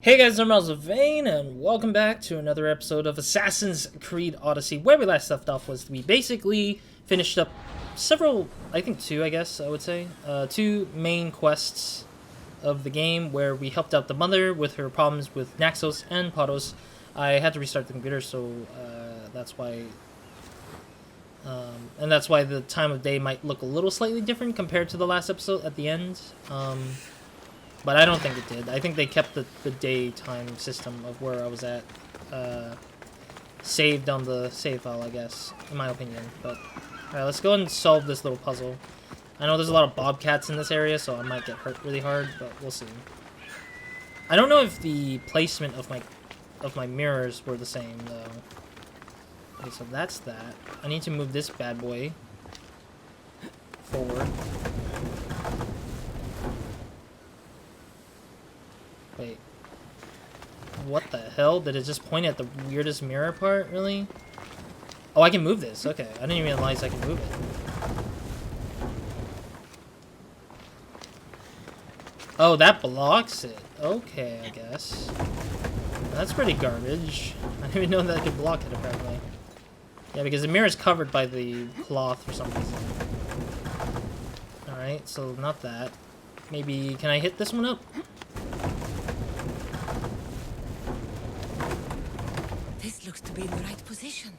Hey guys, I'm RozaldVaneGAME, and welcome back to another episode of Assassin's Creed Odyssey. Where we last left off was we basically finished up several, I think two, I guess I would say, two main quests of the game where we helped out the mother with her problems with Naxos and Potos. I had to restart the computer, so that's why, and that's why the time of day might look a little slightly different compared to the last episode at the end. But I don't think it did. I think they kept the daytime system of where I was at saved on the save file, I guess, in my opinion. But alright, let's go and solve this little puzzle. I know there's a lot of bobcats in this area, so I might get hurt really hard, but we'll see. I don't know if the placement of my mirrors were the same, though. Okay, so that's that. I need to move this bad boy forward. Wait. What the hell? Did it just point at the weirdest mirror part, really? Oh, I can move this. Okay. I didn't even realize I could move it. Oh, that blocks it. Okay, I guess. That's pretty garbage. I didn't even know that I could block it, apparently. Yeah, because the mirror is covered by the cloth for some reason. Alright, so not that. Maybe, can I hit this one up? This looks to be in the right position.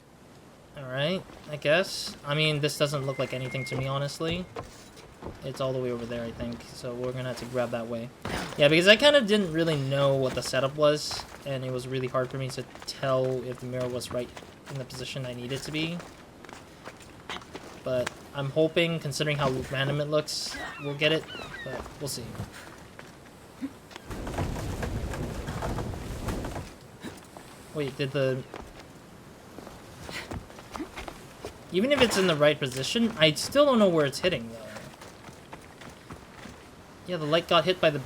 Alright, I guess. I mean, this doesn't look like anything to me, honestly. It's all the way over there, I think. So we're gonna have to grab that way. Yeah, because I kind of didn't really know what the setup was, and it was really hard for me to tell if the mirror was right in the position I need it to be. But I'm hoping, considering how random it looks, we'll get it, but we'll see. Wait, did the... Even if it's in the right position, I still don't know where it's hitting, though. Yeah, the light got hit by the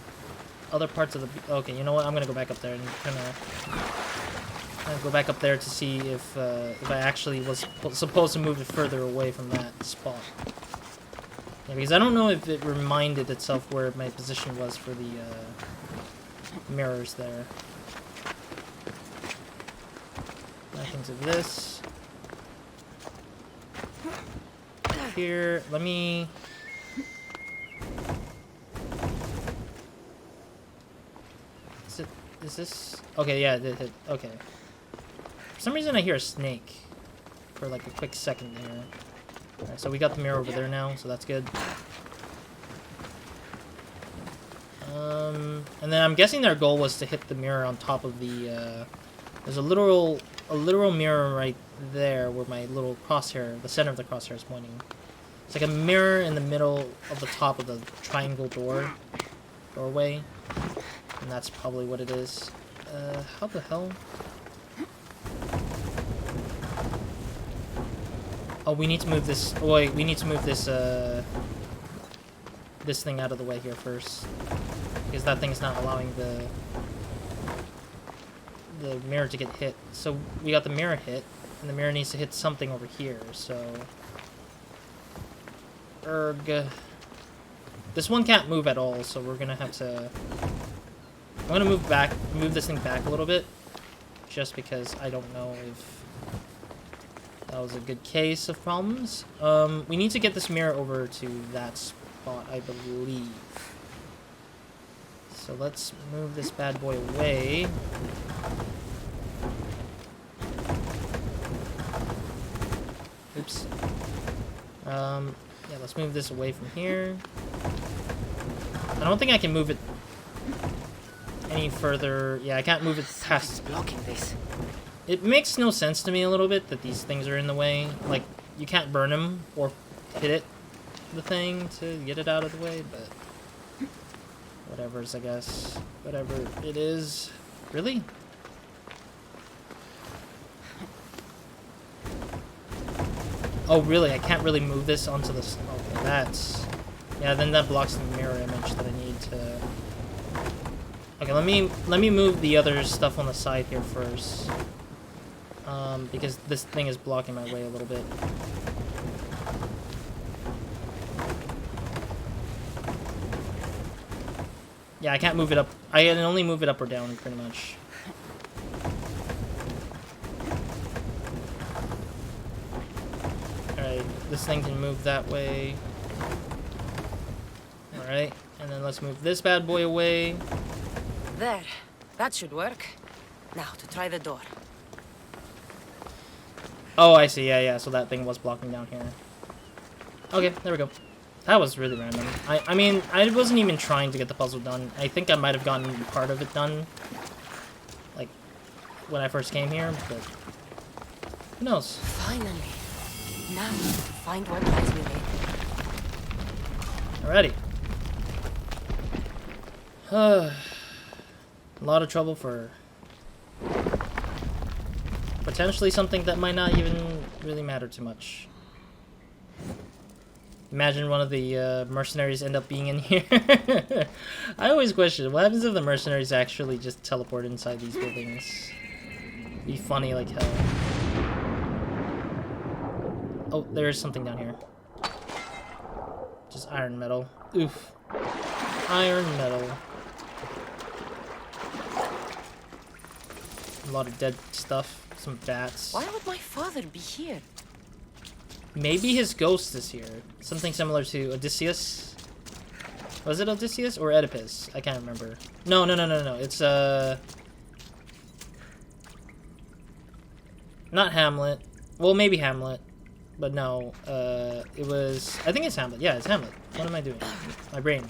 other parts of the... Okay, you know what? I'm gonna go back up there and kind of go back up there to see if I actually was supposed to move it further away from that spot. Yeah, because I don't know if it reminded itself where my position was for the mirrors there. Back into this. Here, let me... Is this... Okay, yeah, it hit. Okay. For some reason I hear a snake for like a quick second there. Alright, so we got the mirror over there now, so that's good. And then I'm guessing their goal was to hit the mirror on top of the, there's a literal mirror right there where my little crosshair, the center of the crosshair is pointing. It's like a mirror in the middle of the top of the triangle doorway. And that's probably what it is. How the hell? Oh, we need to move this. Oh, wait, we need to move this, this thing out of the way here first. Because that thing is not allowing the mirror to get hit. So we got the mirror hit, and the mirror needs to hit something over here, so... This one can't move at all, so we're gonna have to... I'm gonna move this thing back a little bit, just because I don't know if that was a good case of problems. We need to get this mirror over to that spot, I believe. So let's move this bad boy away. Oops. Yeah, let's move this away from here. I don't think I can move it any further. Yeah, I can't move it past. Blocking this. It makes no sense to me a little bit that these things are in the way. Like, you can't burn them or hit the thing to get it out of the way, but whatever's, I guess. Whatever it is. Really? Oh, really? I can't really move this onto this. Okay, that's... Yeah, then that blocks the mirror image that I need to... Okay, let me move the other stuff on the side here first. Because this thing is blocking my way a little bit. Yeah, I can't move it up. I can only move it up or down, pretty much. Alright, this thing can move that way. Alright, and then let's move this bad boy away. There. That should work. Now to try the door. Oh, I see. Yeah, yeah. So that thing was blocking down here. Okay, there we go. That was really random. I mean, I wasn't even trying to get the puzzle done. I think I might have gotten part of it done, like, when I first came here, but who knows? Finally. Now find what lies me later. Alrighty. A lot of trouble for potentially something that might not even really matter too much. Imagine one of the mercenaries end up being in here. I always question, what happens if the mercenaries actually just teleport inside these buildings? Be funny like hell. Oh, there's something down here. Just iron metal. Oof. Iron metal. A lot of dead stuff. Some bats. Why would my father be here? Maybe his ghost is here. Something similar to Odysseus. Was it Odysseus or Oedipus? I can't remember. No. It's not Hamlet. Well, maybe Hamlet, but no. It was. I think it's Hamlet. Yeah, it's Hamlet. What am I doing? My brain.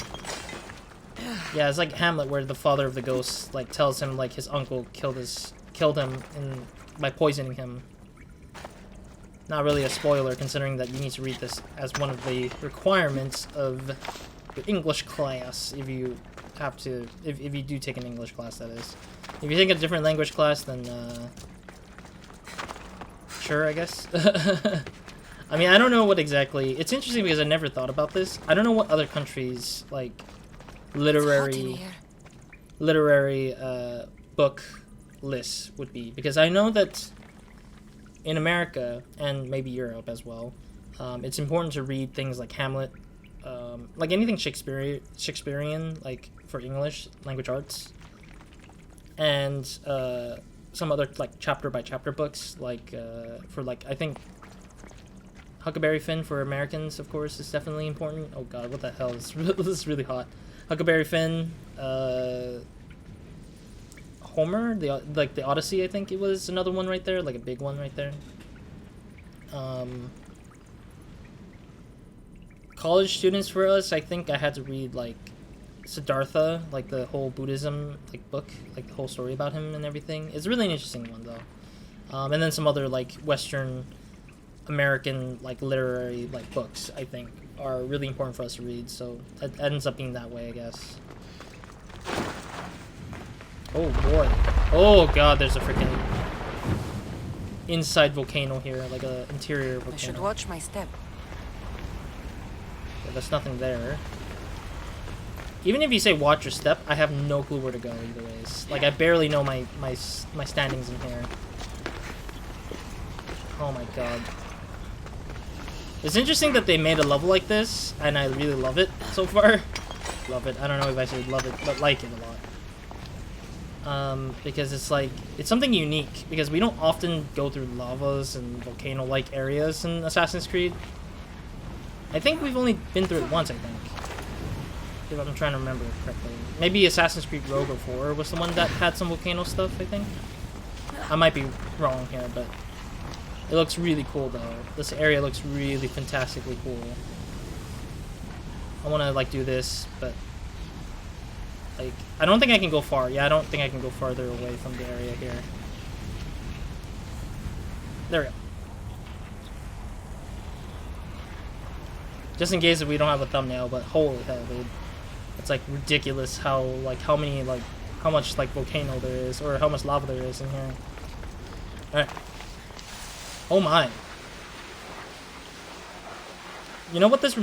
Yeah, it's like Hamlet, where the father of the ghost like tells him like his uncle killed him by poisoning him. Not really a spoiler, considering that you need to read this as one of the requirements of the English class if you have to, if you do take an English class, that is. If you take a different language class, then, sure, I guess. I mean, I don't know what exactly, it's interesting because I never thought about this. I don't know what other countries, like, literary book lists would be, because I know that in America, and maybe Europe as well, it's important to read things like Hamlet, like anything Shakespearean, like for English language arts, and some other like chapter by chapter books, like for like I think Huckleberry Finn for Americans, of course, is definitely important. Oh god, what the hell? This is really hot. Huckleberry Finn, Homer, the Odyssey, I think it was another one right there, like a big one right there. College students for us, I think I had to read like Siddhartha, like the whole Buddhism like book, like the whole story about him and everything. It's really an interesting one though. And then some other like Western American like literary like books, I think, are really important for us to read. So it ends up being that way, I guess. Oh boy. Oh god, there's a freaking inside volcano here, like a interior volcano. I should watch my step. Yeah, there's nothing there. Even if you say watch your step, I have no clue where to go either ways. Like I barely know my standings in here. Oh my god. It's interesting that they made a level like this, and I really love it so far. Love it. I don't know if I should love it, but like it a lot. Because it's like, it's something unique, because we don't often go through lavas and volcano-like areas in Assassin's Creed. I think we've only been through it once, I think. If I'm trying to remember correctly. Maybe Assassin's Creed Rogue or 4 was the one that had some volcano stuff, I think. I might be wrong here, but it looks really cool though. This area looks really fantastically cool. I want to like do this, but like, I don't think I can go far. Yeah, I don't think I can go farther away from the area here. There we go. Just in case if we don't have a thumbnail, but holy hell, dude. It's like ridiculous how, like, how much, like, volcano there is, or how much lava there is in here. Alright. Oh my. You know what this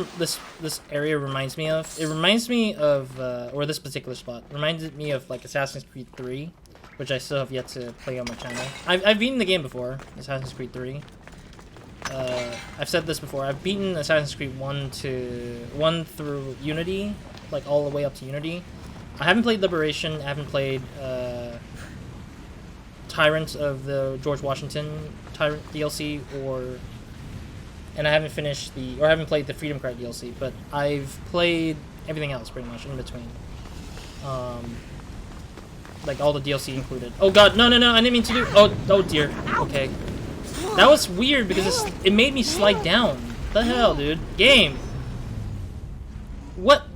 area reminds me of? It reminds me of, or this particular spot, reminded me of, like, Assassin's Creed 3, which I still have yet to play on my channel. I've beaten the game before, Assassin's Creed 3. I've said this before, I've beaten Assassin's Creed 1 through Unity, like, all the way up to Unity. I haven't played Liberation. I haven't played Tyrant of the George Washington Tyrant DLC, and I haven't finished I haven't played the Freedom Cry DLC, but I've played everything else pretty much in between. Like all the DLC included. Oh god, no, I didn't mean to do. Oh dear. Okay, that was weird because it made me slide down. What the hell, dude? Game. What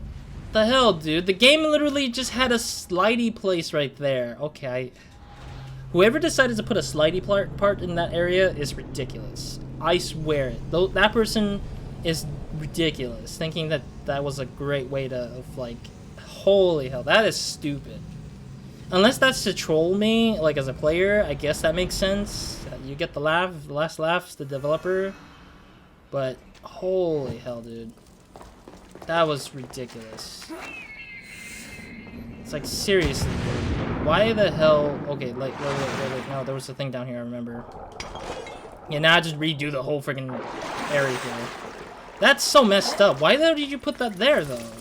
the hell, dude? The game literally just had a slidey place right there. Okay, whoever decided to put a slidey part in that area is ridiculous. I swear it. That person is ridiculous, thinking that that was a great way to, like, holy hell, that is stupid. Unless that's to troll me, like, as a player, I guess that makes sense. You get the last laughs, the developer. But, holy hell, dude. That was ridiculous. It's like, seriously, dude. Why the hell... Okay, like, wait. No, there was a thing down here, I remember. Yeah, now I just redo the whole freaking area here. That's so messed up. Why the hell did you put that there, though?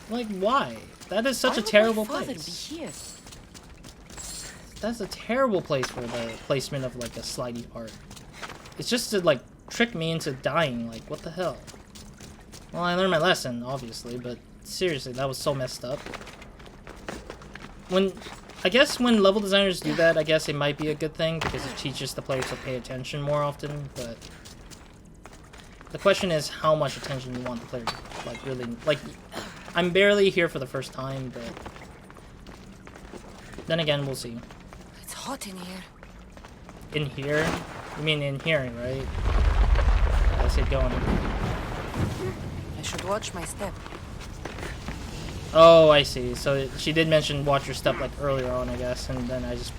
Like, why? That is such a terrible place. That's a terrible place for the placement of, like, a slidey part. It's just to, like, trick me into dying. Like, what the hell? Well, I learned my lesson, obviously, but seriously, that was so messed up. I guess when level designers do that, I guess it might be a good thing, because it teaches the players to pay attention more often, but... The question is how much attention you want the player to, like, really... Like, I'm barely here for the first time, but... Then again, we'll see. It's hot in here. In here? You mean in here, right? Let's get going. I should watch my step. Oh, I see. So she did mention watch your step, like, earlier on, I guess, and then I just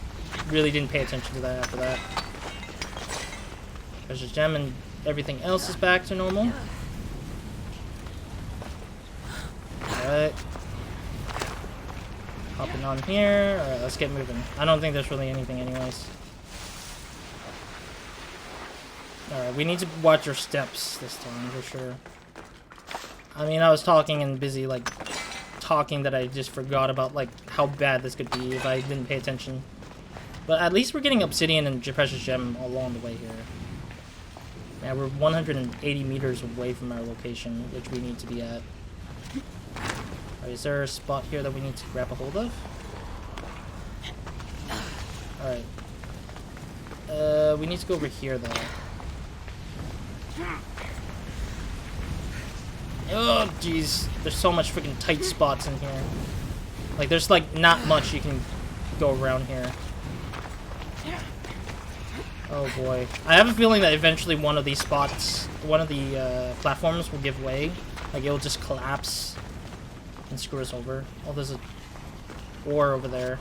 really didn't pay attention to that after that. Treasure gem and everything else is back to normal. Alright. Hopping on here. Alright, let's get moving. I don't think there's really anything anyways. Alright, we need to watch our steps this time, for sure. I mean, I was talking and busy, like, talking that I just forgot about, like, how bad this could be if I didn't pay attention. But at least we're getting obsidian and precious gem along the way here. Yeah, we're 180 meters away from our location, which we need to be at. Right, is there a spot here that we need to grab a hold of? Alright. We need to go over here, though. Oh, jeez. There's so much freaking tight spots in here. Like, there's, like, not much you can go around here. Oh, boy. I have a feeling that eventually one of these spots, one of the platforms will give way. Like, it'll just collapse and screw us over. Oh, there's a ore over there.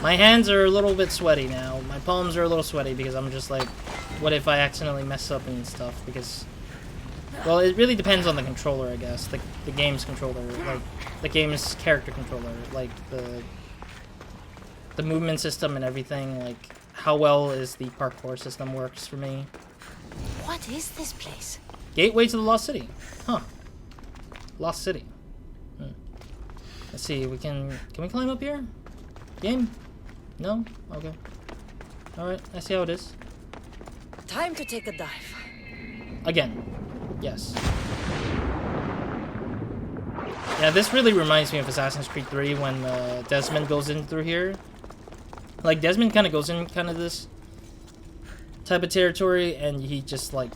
My hands are a little bit sweaty now. My palms are a little sweaty because I'm just like, what if I accidentally mess up and stuff? Because, well, it really depends on the controller, I guess. The game's controller, like, the game's character controller, like, the movement system and everything, like, how well is the parkour system works for me. What is this place? Gateway to the Lost City. Huh. Lost City. Let's see, can we climb up here? Game? No? Okay. Alright, I see how it is. Time to take a dive. Again. Yes. Yeah, this really reminds me of Assassin's Creed 3 when Desmond goes in through here. Like, Desmond kind of goes in kind of this type of territory, and he just, like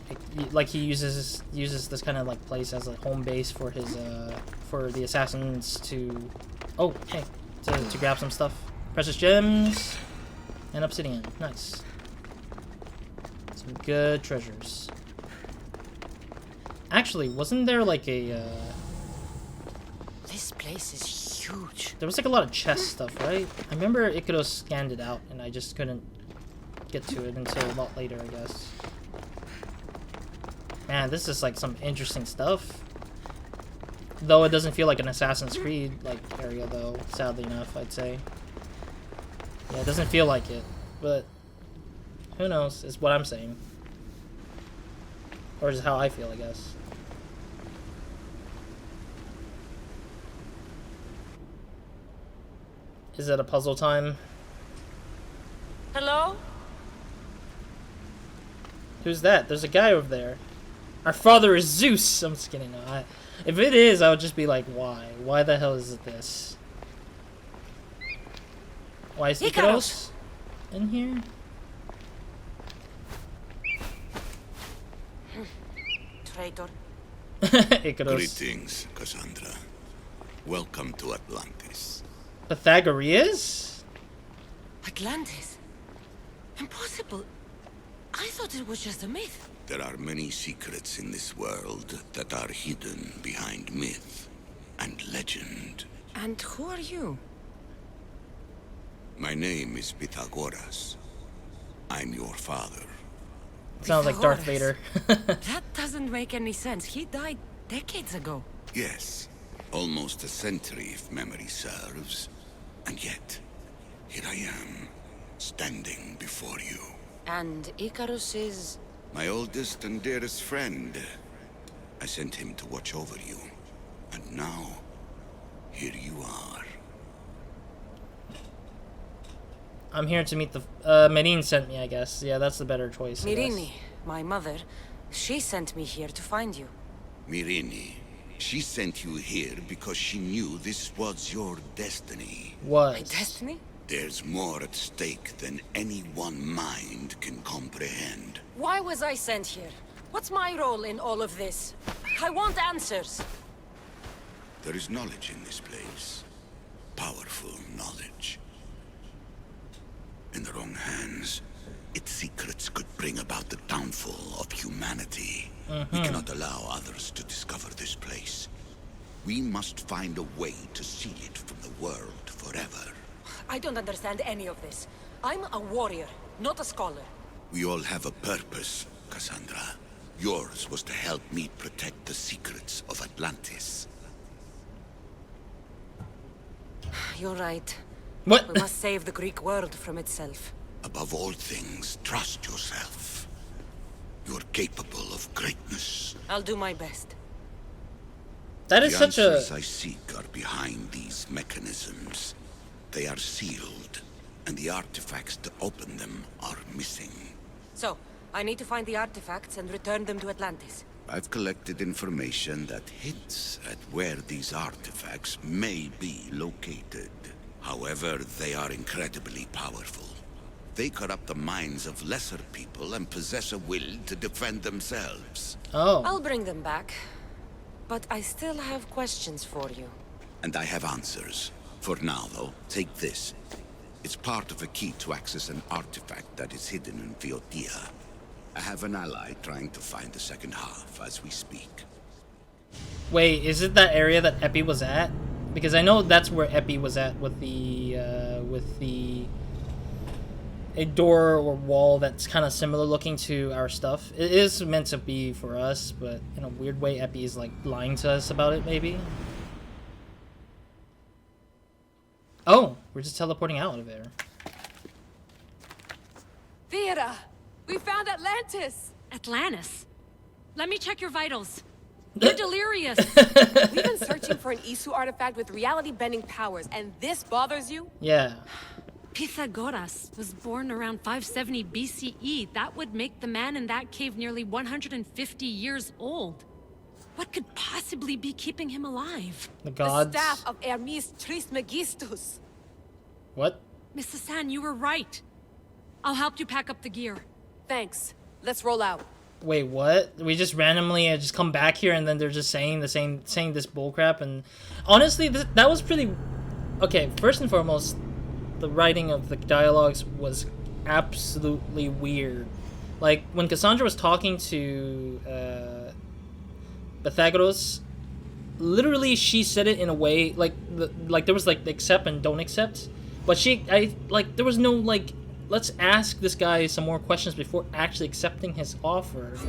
he uses this kind of, like, place as a home base for his, for the assassins to... Oh, hey. To grab some stuff. Precious gems and obsidian. Nice. Some good treasures. Actually, wasn't there like a This place is huge. there was like a lot of chest stuff, right? I remember it could have scanned it out and I just couldn't get to it until a lot later, I guess. Man, this is like some interesting stuff. Though it doesn't feel like an Assassin's Creed like area though, sadly enough, I'd say. Yeah, it doesn't feel like it, but who knows, is what I'm saying. Or is how I feel, I guess. Is it a puzzle time? Hello? Who's that? There's a guy over there. Our father is Zeus! I'm just kidding. No, if it is, I would just be like, why? Why the hell is it this? Why is Icaros in here? Traitor. Icaros. Greetings, Kassandra. Welcome to Atlantis. Pythagoreans? Atlantis? Impossible. I thought it was just a myth. There are many secrets in this world that are hidden behind myth and legend. And who are you? My name is Pythagoras. I'm your father. Sounds like Darth Vader. That doesn't make any sense. He died decades ago. Yes, almost a century if memory serves. And yet, here I am, standing before you. And Icarus is... My oldest and dearest friend. I sent him to watch over you. And now, here you are. I'm here to meet the... Medine sent me, I guess. Yeah, that's the better choice. Mirini, my mother, she sent me here to find you. Mirini, she sent you here because she knew this was your destiny. Was. My destiny? There's more at stake than any one mind can comprehend. Why was I sent here? What's my role in all of this? I want answers. There is knowledge in this place. Powerful knowledge. In the wrong hands, its secrets could bring about the downfall of humanity. We cannot allow others to discover this place. We must find a way to seal it from the world forever. I don't understand any of this. I'm a warrior, not a scholar. We all have a purpose, Kassandra. Yours was to help me protect the secrets of Atlantis. You're right. What? We must save the Greek world from itself. Above all things, trust yourself. You're capable of greatness. I'll do my best. That is The such a... answers I seek are behind these mechanisms. They are sealed, and the artifacts to open them are missing. So, I need to find the artifacts and return them to Atlantis. I've collected information that hints at where these artifacts may be located. However, they are incredibly powerful. They corrupt the minds of lesser people and possess a will to defend themselves. Oh. I'll bring them back. But I still have questions for you. And I have answers. For now, though, take this. It's part of a key to access an artifact that is hidden in Viotia. I have an ally trying to find the second half as we speak. Wait, is it that area that Epi was at? Because I know that's where Epi was at with the a door or wall that's kind of similar looking to our stuff. It is meant to be for us, but in a weird way, Epi is like lying to us about it, maybe. Oh, we're just teleporting out of there. Thera! We found Atlantis! Atlantis? Let me check your vitals. You're delirious. We've been searching for an Isu artifact with reality-bending powers, and this bothers you? Yeah. Pythagoras was born around 570 BCE. That would make the man in that cave nearly 150 years old. What could possibly be keeping him alive? The gods. The staff of Hermes Trismegistus. What? Mrs. San, you were right. I'll help you pack up the gear. Thanks. Let's roll out. Wait, what? We just randomly just come back here and then they're just saying this bullcrap, and honestly, that was pretty... Okay, first and foremost, the writing of the dialogues was absolutely weird. Like, when Kassandra was talking to Pythagoras, literally she said it in a way, like there was like accept and don't accept, but there was no like, let's ask this guy some more questions before actually accepting his offer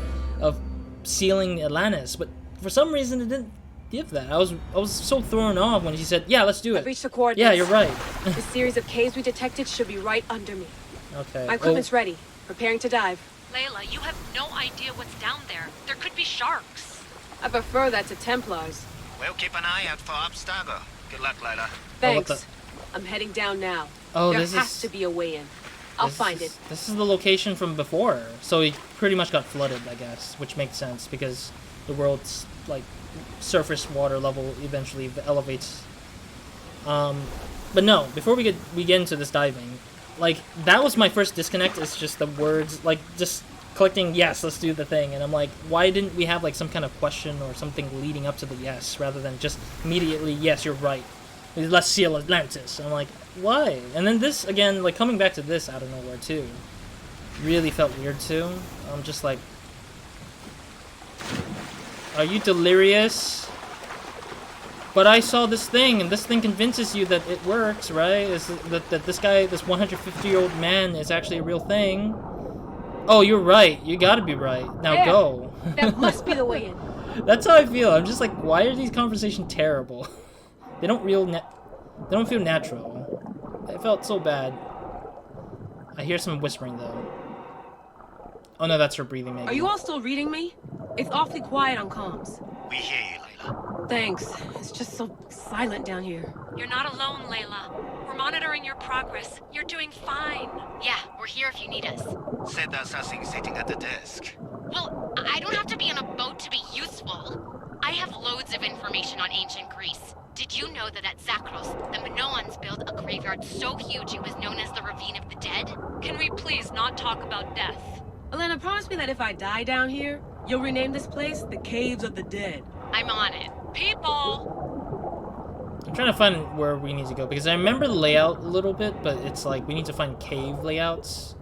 of sealing Atlantis. But for some reason, it didn't give that. I was so thrown off when she said, "Yeah, let's do it." I've reached the coordinates. Yeah, you're right. The series of caves we detected should be right under me. Okay. My equipment's ready. Preparing to dive. Layla, you have no idea what's down there. There could be sharks. I prefer that to Templars. We'll keep an eye out for Abstago. Good luck, Layla. Thanks. I'm heading down now. Oh, there this has is- to be a way in. I'll find it. This is the location from before, so it pretty much got flooded, I guess, which makes sense because the world's like surface water level eventually elevates. But no, before we get into this diving, like that was my first disconnect. It's just the words, like just clicking yes, let's do the thing, and I'm like, why didn't we have like some kind of question or something leading up to the yes rather than just immediately yes, you're right. Let's seal Atlantis. I'm like, why? And then this again, like coming back to this out of nowhere too, really felt weird too. I'm just like, are you delirious? But I saw this thing, and this thing convinces you that it works, right? Is that this guy, this 150-year-old man, is actually a real thing? Oh, you're right. You gotta be right. Now There. go. That must be the way in. That's how I feel. I'm just like, why are these conversations terrible? They don't feel natural. It felt so bad. I hear some whispering though. Oh no, that's her breathing. Maybe. Are you all still reading me? It's awfully quiet on comms. We hear you, Layla. Thanks. It's just so silent down here. You're not alone, Layla. We're monitoring your progress. You're doing fine. Yeah, we're here if you need us. Said the assassin sitting at the desk. Well, I don't have to be on a boat to be useful. I have loads of information on ancient Greece. Did you know that at Zakros, the Minoans built a graveyard so huge it was known as the Ravine of the Dead? Can we please not talk about death? Elena, promise me that if I die down here, you'll rename this place the Caves of the Dead. I'm on it. People! I'm trying to find where we need to go because I remember the layout a little bit, but it's like we need to find cave layouts.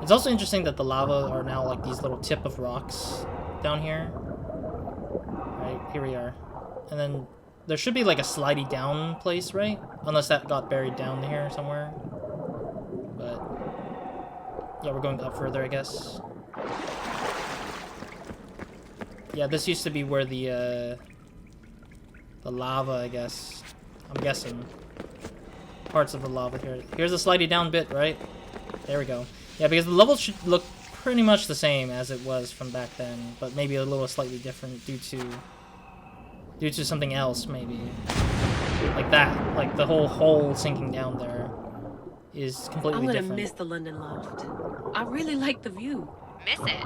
It's also interesting that the lava are now like these little tip of rocks down here. Right, here we are. And then there should be like a slidey down place, right? Unless that got buried down here somewhere. But yeah, we're going up further, I guess. Yeah, this used to be where the lava, I guess. I'm guessing. Parts of the lava here. Here's a slidey down bit, right? There we go. Yeah, because the levels should look pretty much the same as it was from back then, but maybe a little slightly different due to something else, maybe. Like that. Like the whole hole sinking down there is completely I'm gonna different. miss the London loft. I really like the view. Miss it.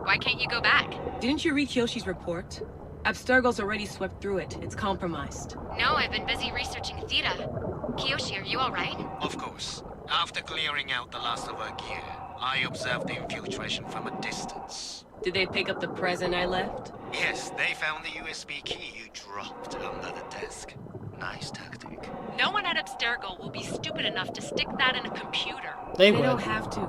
Why can't you go back? Didn't you read Kyoshi's report? Abstergo's already swept through it. It's compromised. No, I've been busy researching Thera. Kiyoshi, are you alright? Of course. After clearing out the last of our gear, I observed the infiltration from a distance. Did they pick up the present I left? Yes, they found the USB key you dropped under the desk. Nice tactic. No one at Abstergo will be stupid enough to stick that in a computer. They They would. don't have to.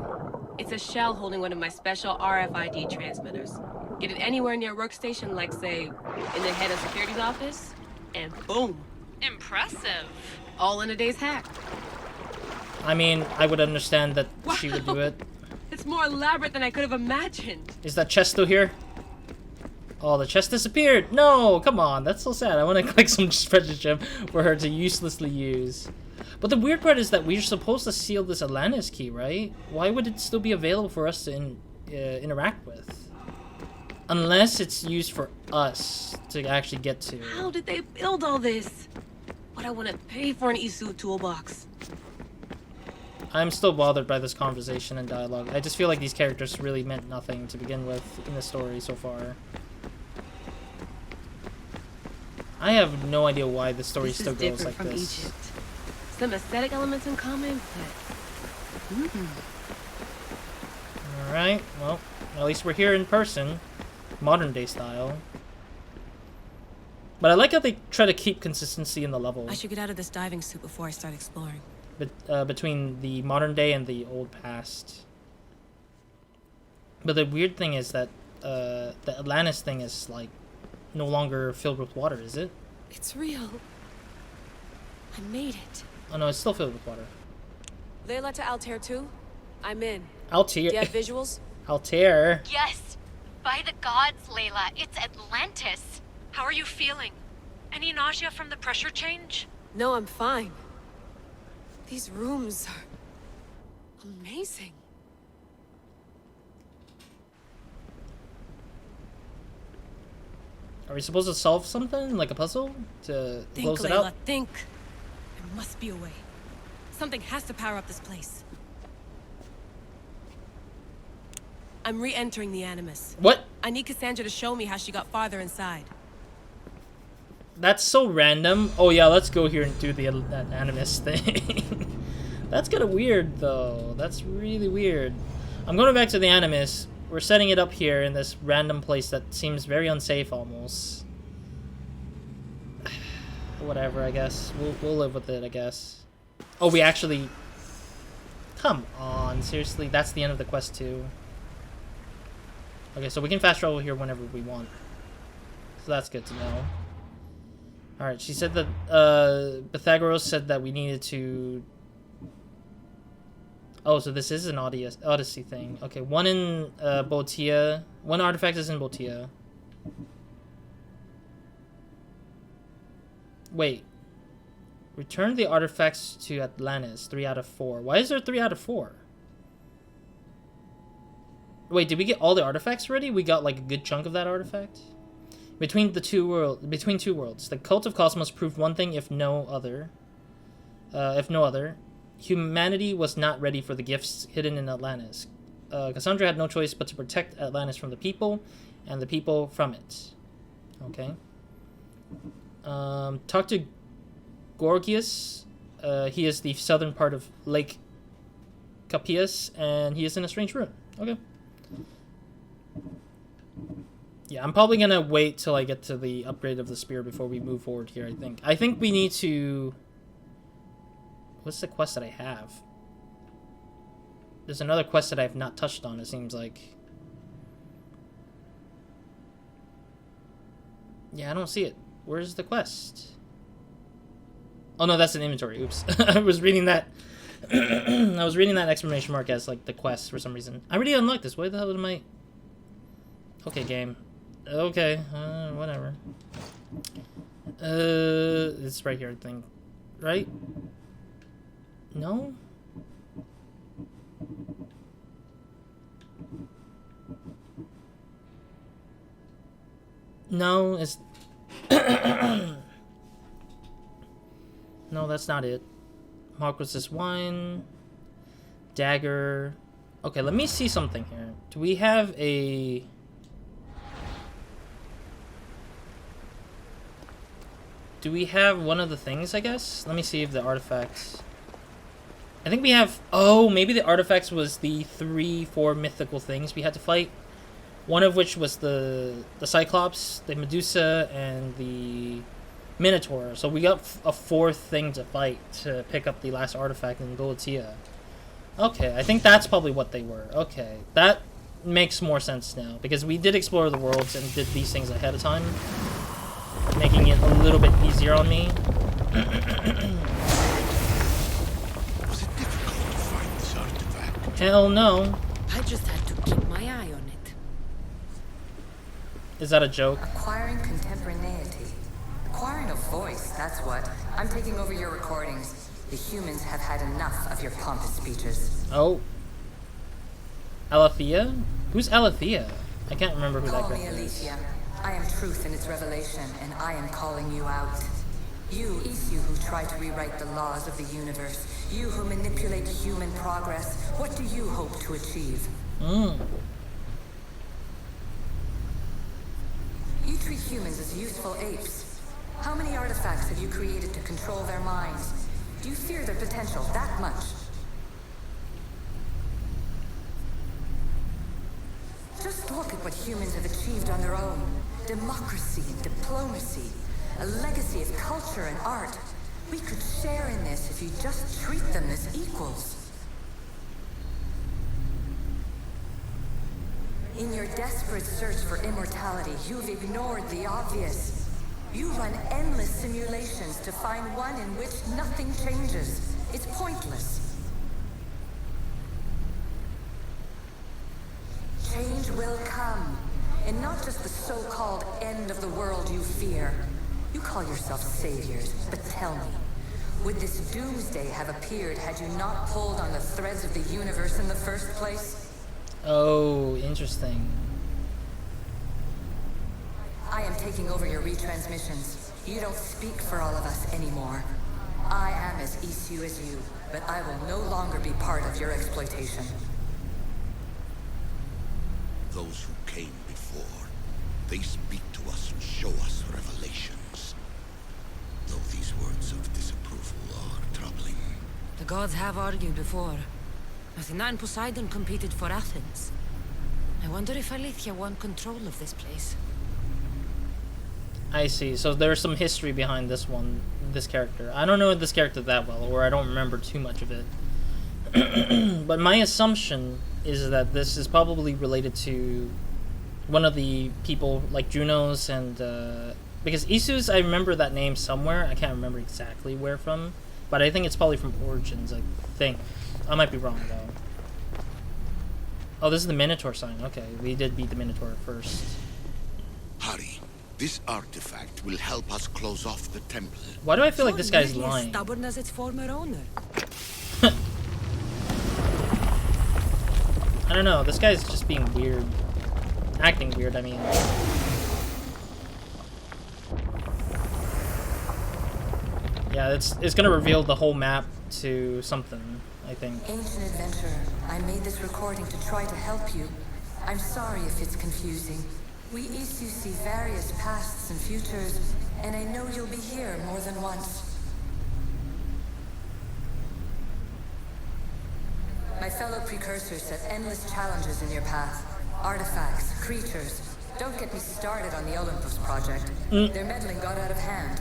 It's a shell holding one of my special RFID transmitters. Get it anywhere near a workstation, like, say, in the head of security's office, and boom. Impressive. All in a day's hack. I mean, I would understand that she would do Wow. it. It's more elaborate than I could have imagined. Is that chest still here? Oh, the chest disappeared! No! Come on, that's so sad. I want to click some treasure gem for her to uselessly use. But the weird part is that we're supposed to seal this Atlantis key, right? Why would it still be available for us to interact with? Unless it's used for us to actually get to. How did they build all this? Would I want to pay for an Isu toolbox? I'm still bothered by this conversation and dialogue. I just feel like these characters really meant nothing to begin with in the story so far. I have no idea why the story This still is goes different like from this. Egypt. Some aesthetic elements in common, but... Alright, well, at least we're here in person. Modern day style. But I like how they try to keep consistency in the level I should get out of this diving suit before I start exploring. between the modern day and the old past. But the weird thing is that the Atlantis thing is like no longer filled with water, is it? It's real. I made it. Oh no, it's still filled with water. Layla to Altair too? I'm in. Altair. Do you have visuals? Altair. Yes. By the gods, Layla, it's Atlantis. How are you feeling? Any nausea from the pressure change? No, I'm fine. These rooms are... amazing. Are we supposed to solve something like a puzzle to Think, close it Layla, out? think. There must be a way. Something has to power up this place. I'm re-entering the Animus. What? I need Kassandra to show me how she got farther inside. That's so random. Oh yeah, let's go here and do that Animus thing. That's kind of weird though. That's really weird. I'm going back to the Animus. We're setting it up here in this random place that seems very unsafe almost. Whatever, I guess. We'll live with it, I guess. Oh, we actually... Come on, seriously? That's the end of the quest too. Okay, so we can fast travel here whenever we want. So that's good to know. Alright, she said that, Pythagoras said that we needed to... Oh, so this is an Odyssey thing. Okay, one in, Botia. One artifact is in Botia. Wait. Return the artifacts to Atlantis. 3 out of 4. Why is there 3 out of 4? Wait, did we get all the artifacts already? We got like a good chunk of that artifact? Between two worlds, the cult of Cosmos proved one thing, if no other. Humanity was not ready for the gifts hidden in Atlantis. Kassandra had no choice but to protect Atlantis from the people, and the people from it. Okay. Talk to Gorgias. He is the southern part of Lake Capias, and he is in a strange ruin. Okay. Yeah, I'm probably gonna wait till I get to the upgrade of the spear before we move forward here, I think we need to... What's the quest that I have? There's another quest that I have not touched on, it seems like. Yeah, I don't see it. Where's the quest? Oh no, that's an inventory. Oops. I was reading that... I was reading that exclamation mark as, like, the quest for some reason. I already unlocked this. Why the hell am I... Okay, game. Okay, whatever. It's right here, I think. Right? No? No, it's... No, that's not it. Marquis's wine. Dagger. Okay, let me see something here. Do we have a... Do we have one of the things, I guess? Let me see if the artifacts... I think we have... Oh, maybe the artifacts was the 3-4 mythical things we had to fight. One of which was the Cyclops, the Medusa, and the Minotaur. So we got a 4th thing to fight to pick up the last artifact in Galatia. Okay, I think that's probably what they were. Okay, that makes more sense now. Because we did explore the worlds and did these things ahead of time. Making it a little bit easier on me. Was it difficult to find this artifact? Hell no. I just had to keep my eye on it. Is that a joke? Acquiring contemporaneity. Acquiring a voice, that's what. I'm taking over your recordings. The humans have had enough of your pompous speeches. Oh. Alethea? Who's Alethea? I can't remember who that Call guy me is. Alicia. I am truth in its revelation, and I am calling you out. You who try to rewrite the laws of the universe. You who manipulate human progress. What do you hope to achieve? You treat humans as useful apes. How many artifacts have you created to control their minds? Do you fear their potential that much? Just look at what humans have achieved on their own. Democracy and diplomacy. A legacy of culture and art. We could share in this if you just treat them as equals. In your desperate search for immortality, you've ignored the obvious. You run endless simulations to find one in which nothing changes. It's pointless. Change will come. And not just the so-called end of the world you fear. You call yourself saviors, but tell me, would this doomsday have appeared had you not pulled on the threads of the universe in the first place? Oh, interesting. I am taking over your retransmissions. You don't speak for all of us anymore. I am as Isu as you, but I will no longer be part of your exploitation. Those who came before, they speak to us and show us revelations. Though these words of disapproval are troubling. The gods have argued before. Athena and Poseidon competed for Athens. I wonder if Alethea won control of this place. I see. So there's some history behind this one, this character. I don't know this character that well, or I don't remember too much of it. But my assumption is that this is probably related to one of the people, like Junos, and because Isu's, I remember that name somewhere. I can't remember exactly where from, but I think it's probably from Origins, I think. I might be wrong, though. Oh, this is the Minotaur sign. Okay, we did beat the Minotaur first. Hurry. This artifact will help us close off the temple. Why do I feel like this guy's lying? Stubborn as its former owner. I don't know, this guy's just being weird. Acting weird, I mean. Yeah, it's gonna reveal the whole map to something, I think. Ancient adventurer, I made this recording to try to help you. I'm sorry if it's confusing. We Isu see various pasts and futures, and I know you'll be here more than once. My fellow precursors set endless challenges in your path. Artifacts, creatures. Don't get me started on the Olympus project. Their meddling got out of hand.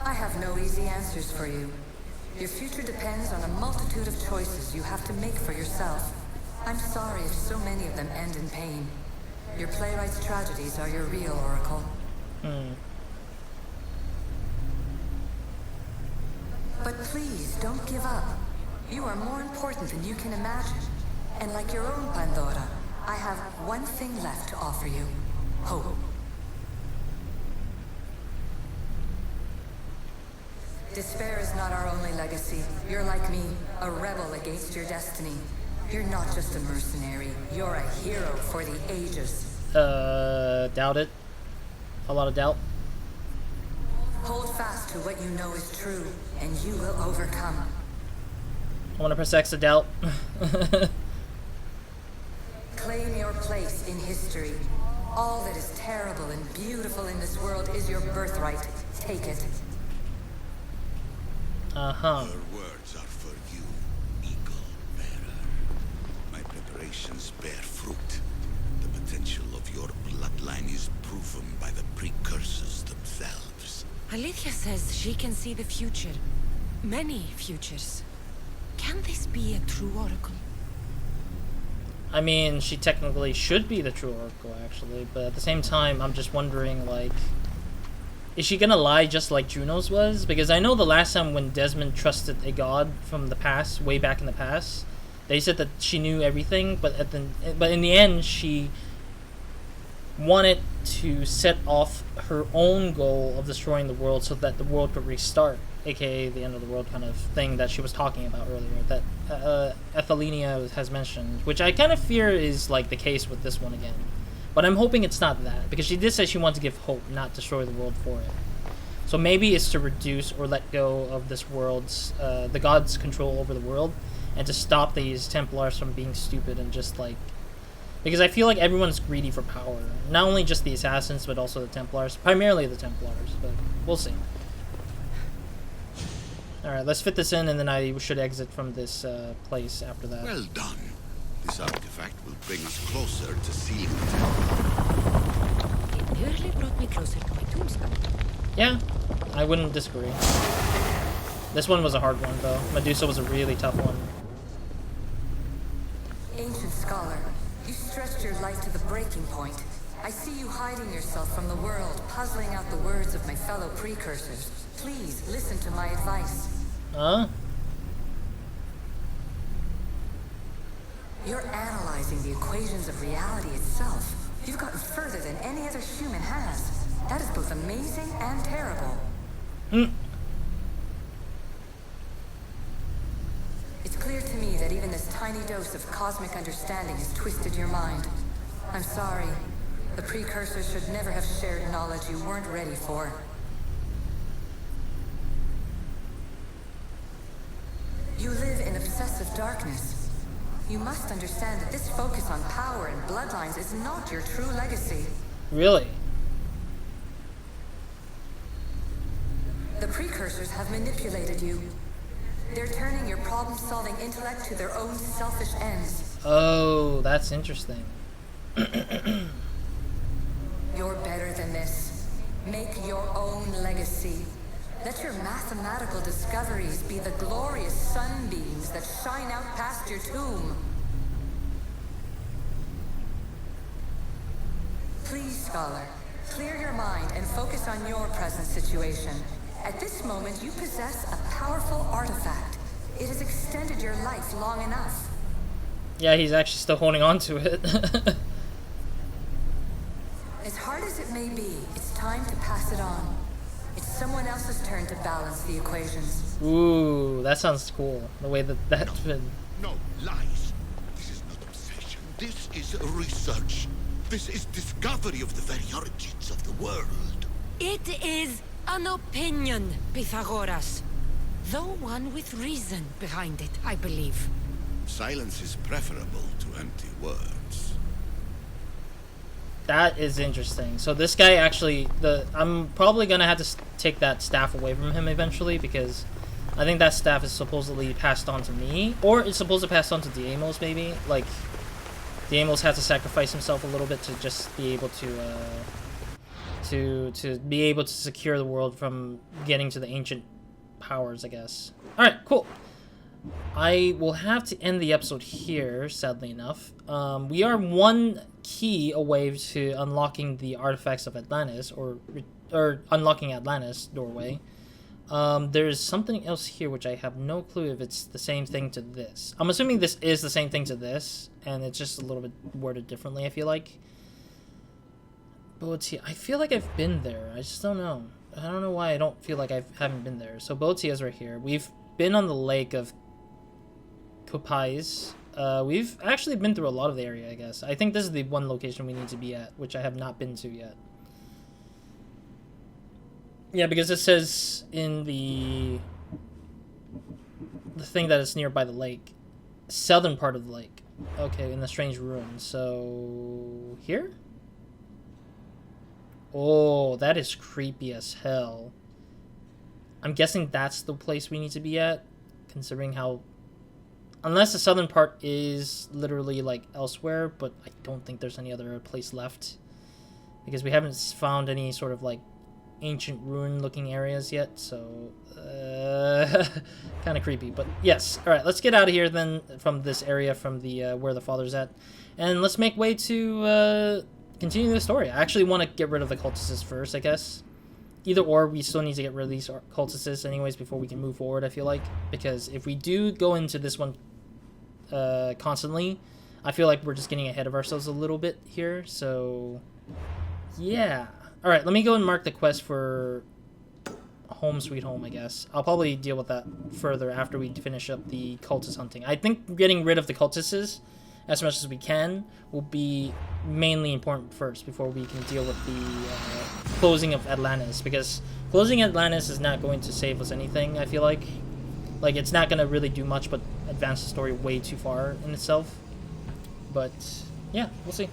I have no easy answers for you. Your future depends on a multitude of choices you have to make for yourself. I'm sorry if so many of them end in pain. Your playwright's tragedies are your real oracle. But please, don't give up. You are more important than you can imagine. And like your own Pandora, I have one thing left to offer you. Hope. Despair is not our only legacy. You're like me, a rebel against your destiny. You're not just a mercenary. You're a hero for the ages. Doubt it. A lot of doubt. Hold fast to what you know is true, and you will overcome. I want to press X to doubt. Claim your place in history. All that is terrible and beautiful in this world is your birthright. Take it. Uh-huh. Her words are for you, eagle bearer. My preparations bear fruit. The potential of your bloodline is proven by the precursors themselves. Alethea says she can see the future. Many futures. Can this be a true oracle? I mean, she technically should be the true oracle, actually, but at the same time, I'm just wondering, like, is she gonna lie just like Junos was? Because I know the last time when Desmond trusted a god from the past, way back in the past, they said that she knew everything, but in the end, she wanted to set off her own goal of destroying the world so that the world could restart, aka the end of the world kind of thing that she was talking about earlier, that Athelenia has mentioned, which I kind of fear is like the case with this one again. But I'm hoping it's not that, because she did say she wanted to give hope, not destroy the world for it. So maybe it's to reduce or let go of this world's, the gods' control over the world, and to stop these Templars from being stupid and just like... Because I feel like everyone's greedy for power. Not only just the Assassins, but also the Templars. Primarily the Templars, but we'll see. Alright, let's fit this in, and then I should exit from this place after that. Well done. This artifact will bring us closer to seeing the temple. It nearly brought me closer to my tombstone. Yeah, I wouldn't disagree. This one was a hard one, though. Medusa was a really tough one. Ancient scholar, you stretched your life to the breaking point. I see you hiding yourself from the world, puzzling out the words of my fellow precursors. Please, listen to my advice. Huh? You're analyzing the equations of reality itself. You've gotten further than any other human has. That is both amazing and terrible. It's clear to me that even this tiny dose of cosmic understanding has twisted your mind. I'm sorry. The precursors should never have shared knowledge you weren't ready for. You live in obsessive darkness. You must understand that this focus on power and bloodlines is not your true legacy. Really? The precursors have manipulated you. They're turning your problem-solving intellect to their own selfish ends. Oh, that's interesting. You're better than this. Make your own legacy. Let your mathematical discoveries be the glorious sunbeams that shine out past your tomb. Please, Scholar, clear your mind and focus on your present situation. At this moment, you possess a powerful artifact. It has extended your life long enough. Yeah, he's actually still holding on to it. As hard as it may be, it's time to pass it on. It's someone else's turn to balance the equations. Ooh, that sounds cool. The way that that's been... No, lies. This is not obsession. This is research. This is discovery of the very origins of the world. It is an opinion, Pythagoras. Though one with reason behind it, I believe. Silence is preferable to empty words. That is interesting. So this guy actually... I'm probably going to have to take that staff away from him eventually, because I think that staff is supposedly passed on to me. Or it's supposed to pass on to Deimos, maybe. Like, Deimos had to sacrifice himself a little bit to just be able to be able to secure the world from getting to the ancient powers, I guess. Alright, cool. I will have to end the episode here, sadly enough. We are one key away to unlocking the artifacts of Atlantis, or unlocking Atlantis doorway. There's something else here which I have no clue if it's the same thing to this. I'm assuming this is the same thing to this, and it's just a little bit worded differently, I feel like. Boatia, I feel like I've been there. I just don't know. I don't know why I don't feel like I haven't been there. So Boatia's right here. We've been on the lake of Kupais. We've actually been through a lot of the area, I guess. I think this is the one location we need to be at, which I have not been to yet. Yeah, because it says in the thing that is nearby the lake, southern part of the lake. Okay, in the strange ruin. So here? Oh, that is creepy as hell. I'm guessing that's the place we need to be at, considering how... Unless the southern part is literally, like, elsewhere, but I don't think there's any other place left. Because we haven't found any sort of, like, ancient ruin-looking areas yet, so... kind of creepy, but yes. Alright, let's get out of here then, from this area, from the, where the father's at. And let's make way to, continue the story. I actually want to get rid of the cultists first, I guess. Either or, we still need to get rid of these cultists anyways before we can move forward, I feel like. Because if we do go into this one constantly, I feel like we're just getting ahead of ourselves a little bit here. So, yeah. Alright, let me go and mark the quest for Home Sweet Home, I guess. I'll probably deal with that further after we finish up the cultist hunting. I think getting rid of the cultists as much as we can will be mainly important first before we can deal with the closing of Atlantis, because closing Atlantis is not going to save us anything, I feel like. Like, it's not going to really do much but advance the story way too far in itself. But, yeah, we'll see.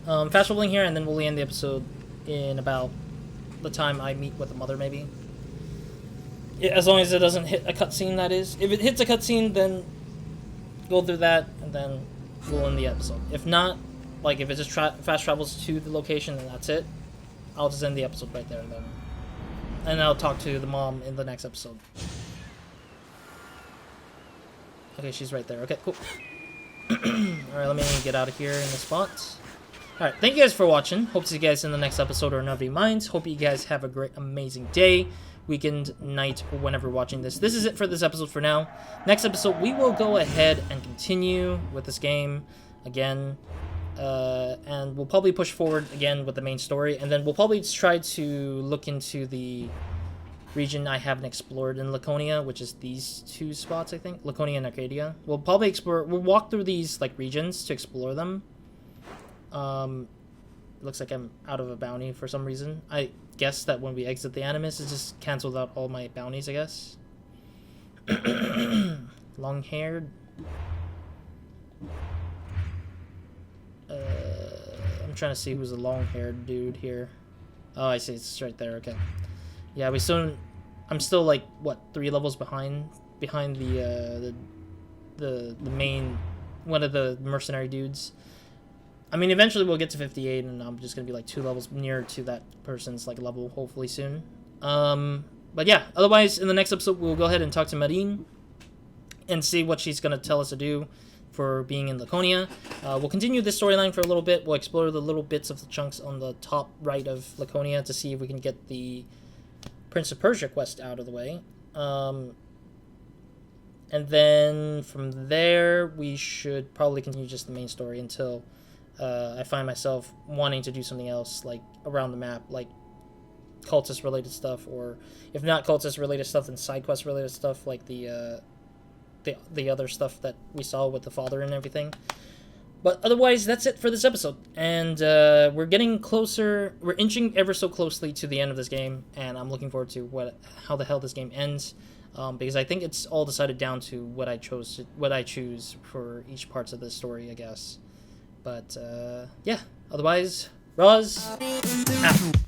Fast traveling here, and then we'll end the episode in about the time I meet with the mother, maybe. Yeah, as long as it doesn't hit a cutscene, that is. If it hits a cutscene, then go through that, and then we'll end the episode. If not, like, if it just fast travels to the location, then that's it. I'll just end the episode right there, then. And I'll talk to the mom in the next episode. Okay, she's right there. Okay, cool. Alright, let me get out of here in the spot. Alright, thank you guys for watching. Hope to see you guys in the next episode or Another Minds. Hope you guys have a great, amazing day, weekend, night, or whenever watching this. This is it for this episode for now. Next episode, we will go ahead and continue with this game again. And we'll probably push forward again with the main story. And then we'll probably try to look into the region I haven't explored in Laconia, which is these two spots, I think. Laconia and Arcadia. We'll probably explore... We'll walk through these, like, regions to explore them. looks like I'm out of a bounty for some reason. I guess that when we exit the Animus, it just cancels out all my bounties, I guess. Long-haired. I'm trying to see who's the long-haired dude here. Oh, I see. It's right there. Okay. Yeah, I'm still like what 3 levels behind the main one of the mercenary dudes. I mean, eventually we'll get to 58, and I'm just gonna be like 2 levels nearer to that person's like level, hopefully soon. But yeah, otherwise in the next episode we'll go ahead and talk to Marine and see what she's gonna tell us to do for being in Laconia. We'll continue this storyline for a little bit. We'll explore the little bits of the chunks on the top right of Laconia to see if we can get the Prince of Persia quest out of the way. And then from there, we should probably continue just the main story until I find myself wanting to do something else, like around the map, like cultist-related stuff, or if not cultist-related stuff, then side quest-related stuff, like the other stuff that we saw with the father and everything. But otherwise, that's it for this episode. And we're getting closer. We're inching ever so closely to the end of this game, and I'm looking forward to how the hell this game ends. Because I think it's all decided down to what I choose for each parts of this story, I guess. But yeah, otherwise, Roz out.